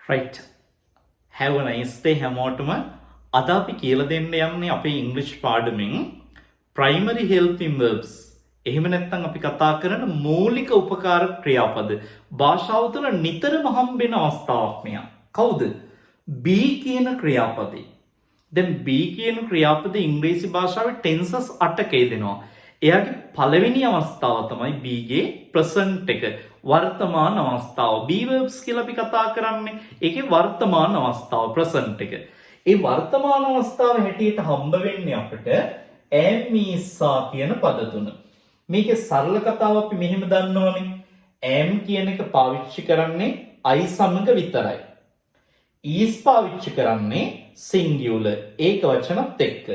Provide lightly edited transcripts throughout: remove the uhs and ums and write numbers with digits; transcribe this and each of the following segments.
right. Have a nice day හැමෝටම. අද අපි කියලා දෙන්න යන්නේ අපේ ඉංග්‍රීසි පාඩමෙන් primary helping verbs. එහෙම නැත්නම් අපි කතා කරන මූලික උපකාරක ක්‍රියාපද. භාෂාව තුළ නිතරම හම්බෙන අවස්ථාවක් මෙයා. කවුද? be කියන ක්‍රියාපදේ. දැන් be කියන ක්‍රියාපදේ ඉංග්‍රීසි භාෂාවේ tenses 8ක යෙදෙනවා. එයාගේ පළවෙනි අවස්ථාව තමයි be ගේ present එක. වර්තමාන අවස්ථාව. be verbs කියලා අපි කතා කරන්නේ. ඒකේ වර්තමාන අවස්ථාව present එක. ඒ වර්තමාන අවස්ථාව හැටියට හම්බ වෙන්නේ අපිට am is are කියන පද තුන. මේකේ සරල කතාව අපි මෙහෙම දන්නවනේ. am කියන එක පාවිච්චි කරන්නේ I සමග විතරයි. is පාවිච්චි කරන්නේ singular ඒක වචනත් එක්ක.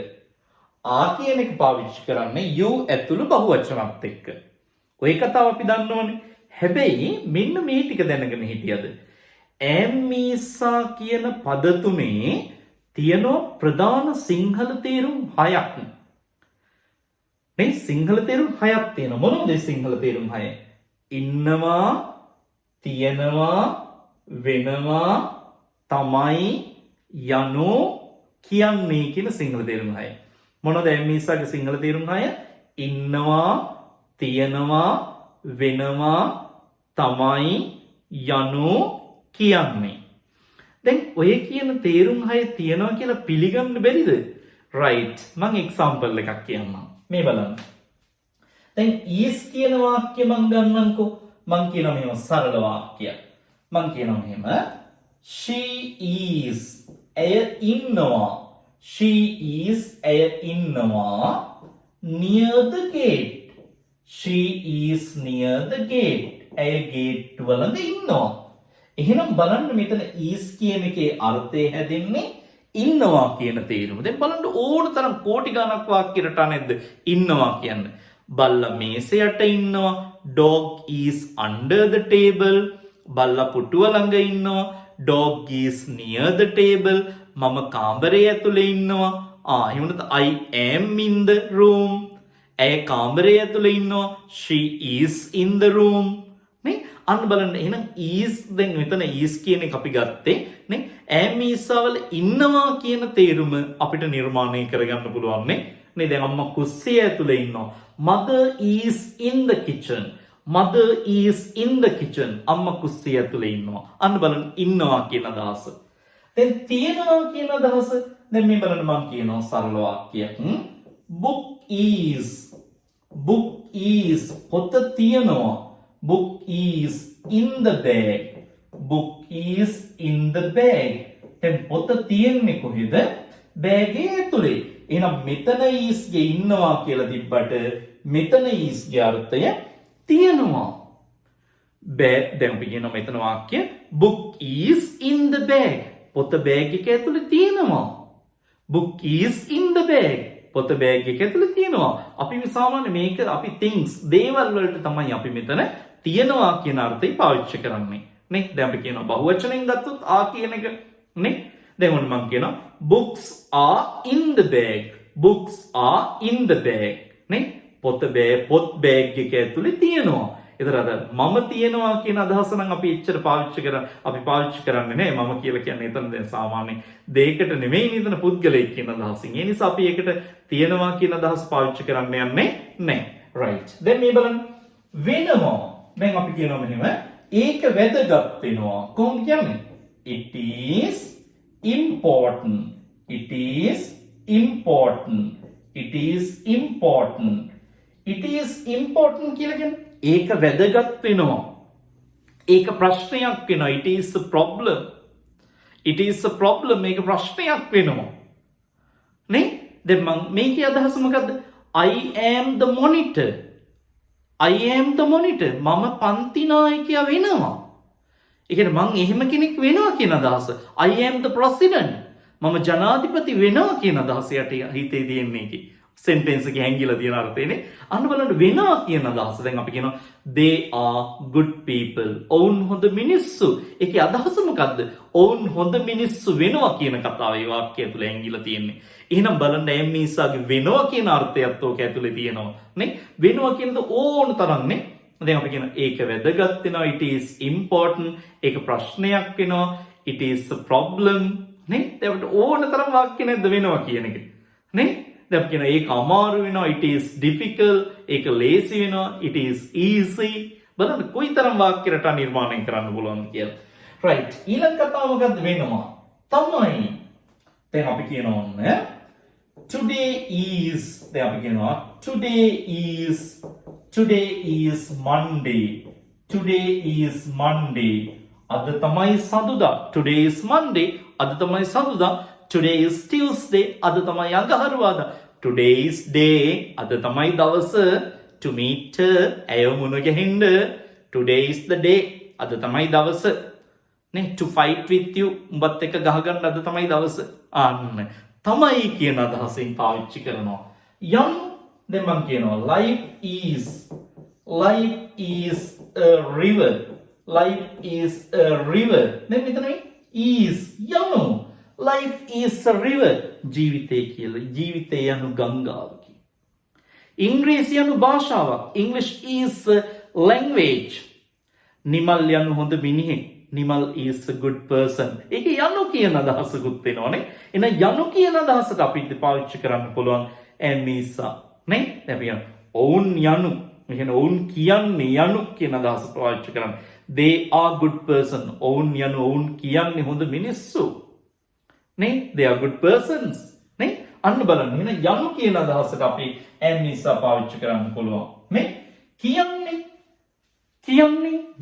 are කියන එක පාවිච්චි කරන්නේ you ඇතුළු බහුවචනත් එක්ක. ඔය කතාව අපි දන්නවනේ. හැබැයි මෙන්න මේ ටික දැනගෙන හිටියද? am is are කියන පද තුනේ තියෙන ප්‍රධාන සිංහල තේරුම් 6ක්. මේ සිංහල තේරුම් 6ක් තියෙනවා. මොනවද මේ සිංහල තේරුම් 6? ඉන්නවා, තියෙනවා, වෙනවා, තමයි, යනු, කියන්නේ කියන සිංහල තේරුම් 6. මොනවද am is are ගේ සිංහල තේරුම් 6? ඉන්නවා, තියෙනවා, වෙනවා, තමයි, යනු, කියන්නේ. දැන් ඔය කියන තේරුම් 6 තියනවා කියලා පිළිගන්න බැරිද? right. මම එක්සැම්පල් එකක් කියන්නම්. මේ බලන්න. දැන් is කියන වාක්‍ය මම ගන්නම්කෝ. මම කියනවා මෙහෙම සරල වාක්‍යයක්. මම කියනවා මෙහෙම she is ඇය ඉන්නවා. she is ඇය ඉන්නවා near the gate. she is near the gate. ඇය ගේට් වලද ඉන්නවා. එහෙනම් බලන්න මෙතන is කියන එකේ අර්ථය හැදෙන්නේ ඉන්නවා කියන තේරුම. දැන් බලන්න ඕන තරම් කෝටි ගණක් වාක්‍ය රටා නැද්ද ඉන්නවා කියන්නේ. බල්ලා මේසේ යට ඉන්නවා. dog is under the table. බල්ලා පුටුව ළඟ ඉන්නවා. dog is near the table. මම කාමරයේ ඇතුලේ ඉන්නවා. එහෙම නැත්නම් I am in the room. ඇය කාමරයේ ඇතුලේ ඉන්නවා. she is in the room. නේ අන්න බලන්න එහෙනම් is දැන් මෙතන is කියන එක අපි ගත්තේ නේ am is වල ඉන්නවා කියන තේරුම අපිට නිර්මාණය කරගන්න පුළුවන් නේ දැන් අම්මා කුස්සිය ඇතුලේ ඉන්නවා. mother is in the kitchen. mother is in the kitchen. අම්මා කුස්සිය ඇතුලේ ඉන්නවා. අන්න බලන්න ඉන්නවා කියන අදහස. දැන් තියනවා කියන අදහස දැන් මේ බලන්න මම කියනවා සරල වාක්‍යයක්. book is පොත තියනවා. book is in the bag. book is in the bag. දැන් පොත තියෙන්නේ කොහෙද? බෑගේ ඇතුලේ. එහෙනම් මෙතන is ගේ ඉන්නවා කියලා තිබ්බට මෙතන is ගේ අර්ථය තියෙනවා. දැන් අපි කියනවා මෙතන වාක්‍ය book is in the bag. පොත බෑග් එක ඇතුලේ තියෙනවා. book is in the bag. පොත බෑග් එක ඇතුලේ තියෙනවා. අපි සාමාන්‍ය මේක අපි things දේවල් වලට තමයි අපි මෙතන තියෙනවා කියන අර්ථය පාවිච්චි කරන්නේ. නේ? දැන් අපි කියනවා බහුවචනෙන් ගත්තොත් ආ කියන එක නේ? දැන් ඔන්න මම කියනවා books are in the bag. books are in the bag. නේ? පොත් බෑග් එක ඇතුලේ තියෙනවා. ඒතර අද මම තියෙනවා කියන අදහස නම් අපි එච්චර පාවිච්චි කරන්නේ නෑ. මම කියලා කියන්නේ එතන දැන් සාමාන්‍ය දෙයකට නෙමෙයි නේද පුද්ගලයෙක් කියන අදහසින්. ඒ නිසා අපි ඒකට තියෙනවා කියන අදහස පාවිච්චි කරන්න යන්නේ නෑ. right. දැන් මේ බලන්න වෙනවා. දැන් අපි කියනවා මෙහෙම ඒක වැදගත් වෙනවා. කොහොමද කියන්නේ? it is important. it is important. it is important. it is important කියලා කියන්නේ ඒක වැදගත් වෙනවා. ඒක ප්‍රශ්නයක් වෙනවා. it is a problem. it is a problem. මේක ප්‍රශ්නයක් වෙනවා. නේ? දැන් මම මේකේ අදහස මොකද්ද? I am the monitor. I am the monitor. මම පන්ති නායකයා වෙනවා. ඒ කියන්නේ මං එහෙම කෙනෙක් වෙනවා කියන අදහස. I am the president. මම ජනාධිපති වෙනවා කියන අදහස හිතේ තියෙන්නේ ඒකේ. sentence එකේ හැංගිලා තියෙන අර්ථයනේ. අන්න බලන්න වෙනවා කියන අදහස. දැන් අපි කියනවා they are good people. ඔවුන් හොඳ මිනිස්සු. ඒකේ අදහස මොකද්ද? ඔවුන් හොඳ මිනිස්සු වෙනවා කියන කතාව ඒ වාක්‍යය තුළ හැංගිලා තියෙන්නේ. එහෙනම් බලන්න am is ආගේ වෙනවා කියන අර්ථයත් ඕක ඇතුලේ තියෙනවා නේ. වෙනවා කියනද ඕන තරම් නේ. දැන් අපි කියන ඒක වැදගත් වෙනවා. it is important. ඒක ප්‍රශ්නයක් වෙනවා. it is a problem නේ දැන් ඕන තරම් වාක්‍ය නැද්ද වෙනවා කියන එක නේ දැන් අපි කියනවා ඒක අමාරු වෙනවා it is difficult ඒක lazy වෙනවා it is easy බලන්න කොයිතරම් වාක්‍ය රටා නිර්මාණය කරන්න පුළුවන්ද කියලා right ඊළඟ කතාව මොකද්ද වෙනවා තමයි දැන් අපි කියනවා ඔන්න today is දැන් අපි කියනවා today is Monday අද තමයි සඳුදා today is Monday අද තමයි සඳුදා today is Tuesday අද තමයි අඟහරුවාදා today is day අද තමයි දවස to meet ඇය මුණ ගැහෙන්න today is the day අද තමයි දවස නේ to fight with you උඹත් එක්ක ගහගන්න අද තමයි දවස අන්න තමයි කියන අදහසින් පාවිච්චි කරනවා යම් දැන් මම කියනවා life is a river දැන් මෙතන is යනු life is a river ජීවිතය කියලා ජීවිතය යනු ගංගාවකි ඉංග්‍රීසි යනු භාෂාවක් English is a language Nimal යනු හොඳ මිනිහෙක් Nimal is a good person ඒක යනු කියන අදහසකුත් වෙනවනේ එන යනු කියන අදහසට අපිට පාවිච්චි කරන්න පුළුවන් එමිසා නේ දැන් ඔවුන් යනු මෙහෙන ඔවුන් කියන්නේ යනු කියන අදහස පාවිච්චි කරන්න they are good person ඔවුන් යනු ඔවුන් කියන්නේ හොඳ මිනිස්සු නේ they are good persons නේ අන්න බලන්න එහෙනම් යනු කියන අදහසට අපි එමිසා පාවිච්චි කරන්න පුළුවන් නේ කියන්නේ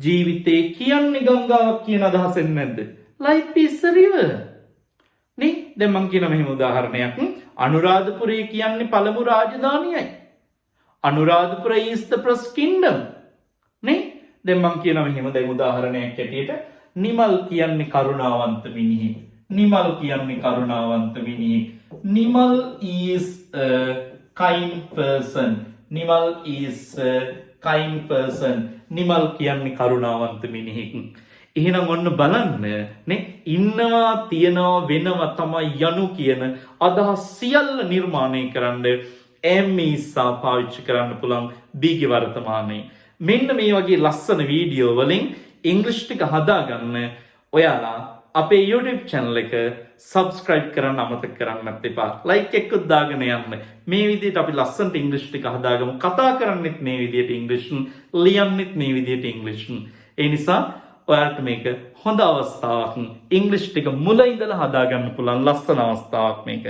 ජීවිතේ කියන්නේ ගංගාවක් කියන අදහසෙන් නැද්ද life is a river නේ දැන් මම කියන මෙහෙම උදාහරණයක් අනුරාධපුරය කියන්නේ පළමු රාජධානියයි Anuradhapura is the first kingdom නේ දැන් මම කියන මෙහෙම දැන් උදාහරණයක් ඇටියට නිමල් කියන්නේ කරුණාවන්ත මිනිහෙක් නිමල් කියන්නේ කරුණාවන්ත මිනිහෙක් Nimal is a kind person Nimal is a kind person Nimal කියන්නේ කරුණාවන්ත මිනිහෙක් එහෙනම් ඔන්න බලන්න නේ ඉන්නවා තියනවා වෙනවා තමයි යනු කියන අදහස් සියල්ල නිර්මාණය කරන්න එමිසා පාවිච්චි කරන්න පුළුවන් බීගේ වර්තමානයේ මෙන්න මේ වගේ ලස්සන වීඩියෝ වලින් ඉංග්‍රීසි ටික හදාගන්න ඔයාලා අපේ YouTube channel එක subscribe කරන්න අමතක කරන්නත් එපා like එකකුත් දාගෙන යන්න මේ විදිහට අපි ලස්සනට ඉංග්‍රීසි ටික හදාගමු කතා කරන්නෙත් මේ විදිහට ඉංග්‍රීසි ලියන්නෙත් මේ විදිහට ඉංග්‍රීසි ඒ නිසා ඔයාලට මේක හොඳ අවස්ථාවක් ඉංග්‍රීසි ටික මුල ඉඳලා හදාගන්න පුළුවන් ලස්සන අවස්ථාවක් මේක